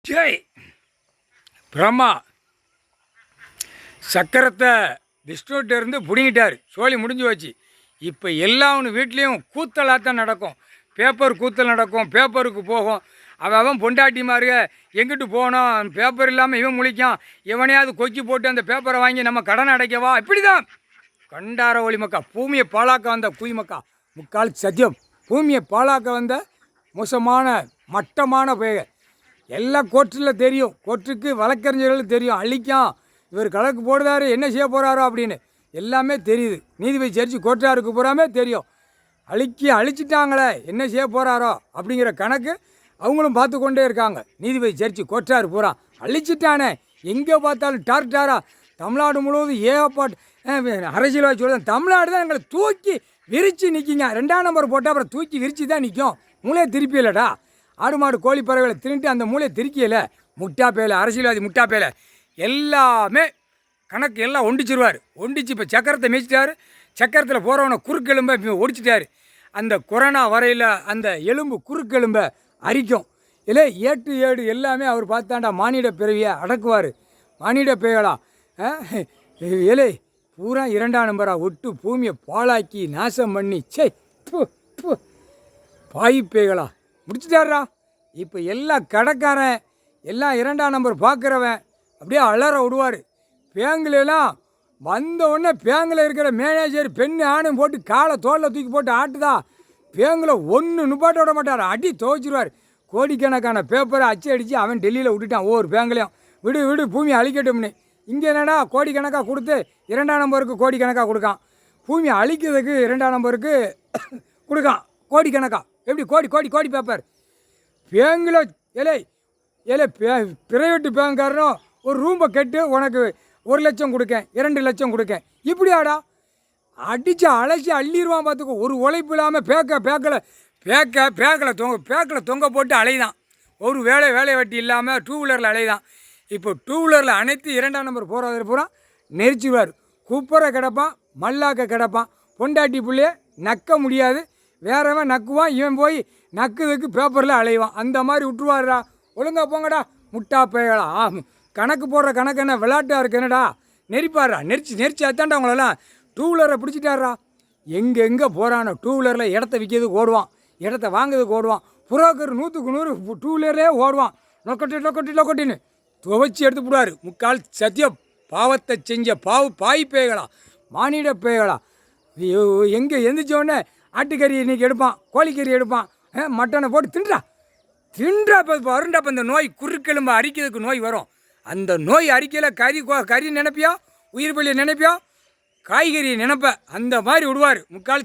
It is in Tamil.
ஜெய் பிரம்மா சக்கரத்தை விஷ்ணுகிட்ட இருந்து பிடுங்கிட்டார். சோழி முடிஞ்சு வச்சு. இப்போ எல்லா வீட்லேயும் கூத்தலாக தான் நடக்கும். பேப்பர் கூத்தல் நடக்கும், பேப்பருக்கு போகும். அவன் பொண்டாட்டி மாருக எங்கிட்டு போகணும், பேப்பர் இல்லாமல் இவன் முழிக்கான், இவனையாவது கொக்கி போட்டு அந்த பேப்பரை வாங்கி நம்ம கடன் அடைக்கவா? இப்படி தான் கண்டார ஒளி மக்கா. பூமியை பாழாக்க வந்த குய் மக்கா. முக்கால் சத்தியம். பூமியை பாழாக்க வந்த மோசமான மட்டமான பேக எல்லாம் கோர்ட்டில் தெரியும். கோர்ட்டுக்கு வழக்கறிஞர்கள் தெரியும். அழிக்கான் இவர் கணக்கு போடுறாரு, என்ன செய்ய போகிறாரோ அப்படின்னு எல்லாமே தெரியுது. நீதிபதி ஜட்ஜி கோர்ட்டாருக்கு பூராமே தெரியும். அழிச்சிட்டாங்களே, என்ன செய்ய போகிறாரோ அப்படிங்கிற கணக்கு அவங்களும் பார்த்து கொண்டே இருக்காங்க. நீதிபதி ஜட்ஜி கோர்ட்டாரு பூரா அழிச்சிட்டானே, எங்கே பார்த்தாலும் டார்டாரா தமிழ்நாடு முழுவதும் ஏகப்பாட்டு அரசியல்வாதி சொல்லுதான். தமிழ்நாடு தான் எங்களை தூக்கி விரித்து நிற்கிங்க. 2ஆம் நம்பர் போட்டால் அப்புறம் தூக்கி விரித்து தான் நிற்கும். மூளையை திருப்பி இல்லைடா. ஆடு மாடு கோழி பறவைகளை திருட்டு அந்த மூளையை திருக்கியலை. முட்டா பேல அரசியல்வாதி முட்டா பேல எல்லாமே கணக்கு எல்லாம் ஒண்டிச்சிருவார். ஒண்டிச்சு இப்போ சக்கரத்தை மேய்ச்சிட்டாரு. சக்கரத்தில் போகிறவனை குறுக்கெலும்பை ஒடிச்சிட்டாரு. அந்த கொரோனா வரையில் அந்த எலும்பு குறுக்கெலும்பை அரிக்கும். இல்லை ஏட்டு ஏடு எல்லாமே அவர் பார்த்தாண்டா மானிட பிறவியை அடக்குவார். மானிட பேயலா இலை பூரா 2ஆம் நம்பராக விட்டு பூமியை பாழாக்கி நாசம் பண்ணி பாய் பேய்களா முடிச்சுட்டாரா. இப்போ எல்லா கடைக்காரன் எல்லாம் 2ஆம் நம்பர் பார்க்குறவன் அப்படியே அலற விடுவார். பேங்குலாம் வந்த உடனே பேங்கில் இருக்கிற மேனேஜர் பெண்ணு ஆணும் போட்டு காலை தோளில் தூக்கி போட்டு ஆட்டுதா. பேங்கில் ஒன்று நுப்பாட்ட விட மாட்டார், அடி துவைச்சிருவார். கோடிக்கணக்கான பேப்பரை அடித்து அவன் டெல்லியில் விட்டுட்டான். ஒவ்வொரு பேங்க்லையும் விடு பூமி அழிக்கட்டும்னு. இங்கே என்னடா கோடிக்கணக்காக கொடுத்து 2ஆம் நம்பருக்கு கோடிக்கணக்காக கொடுக்கான். பூமி அழிக்கிறதுக்கு 2ஆம் நம்பருக்கு கொடுக்கான் கோடிக்கணக்காக. எப்படி கோடி பேப்பர் பேங்கில் இலை பிரைவேட்டு பேங்க்காரனும் ஒரு ரூம்பை கெட்டு உனக்கு 1 லட்சம் கொடுக்கேன், 2 லட்சம் கொடுக்கேன். இப்படியாடா அடித்து அழைச்சி அள்ளிடுவான். பார்த்துக்கோ. ஒரு உழைப்பு இல்லாமல் பேக்கில் தொங்க போட்டு அலைதான். ஒரு வேலை வெட்டி இல்லாமல் 2 வீலரில் அலைதான். இப்போ 2 வீலரில் அனைத்து 2ஆம் நம்பர் போகிறவர் பூரா நெரிச்சிடுவார். குப்பரை கிடப்பான், மல்லாக்க கிடப்பான். பொண்டாட்டி பிள்ளைய நக்க முடியாது. வேறவன் நக்குவான், இவன் போய் நக்குதுக்கு பேப்பரில் அலைவான். அந்த மாதிரி விட்டுருவாருடா. ஒழுங்கா போங்கடா முட்டா பேயலா. கணக்கு போடுற கணக்கு என்ன விளையாட்டாக இருக்கு என்னடா? நெரிப்பாடுறா. நெரிச்சு அத்தாண்டா அவங்களெல்லாம் 2 வீலரை பிடிச்சிட்டாரா. எங்கே போகிறானோ 2 வீலரில் இடத்த விற்கிறதுக்கு ஓடுவான், இடத்த வாங்குறதுக்கு ஓடுவான். புரோக்கர் 100க்கு 100 2 வீலரே ஓடுவான். லொக்கட்டின்னு துவைச்சி எடுத்து போடுவார். முக்கால் சத்தியம். பாவத்தை செஞ்ச பாய் பேய்களா, மானிட பேய்களா. எங்கே எந்திரிச்சோடனே ஆட்டுக்கறி இன்றைக்கி எடுப்பான், கோழிக்கறி எடுப்பான், மட்டனை போட்டு தின்றா இப்போ வருண்டா. இப்போ இந்த நோய் குறுக்கெலும்பு அரிக்கிறதுக்கு நோய் வரும். அந்த நோய் அரிக்கையில் கறி நினைப்பியா, உயிர் பள்ளியை நினைப்பியா, காய்கறியை நினைப்ப. அந்த மாதிரி விடுவார் முக்கால்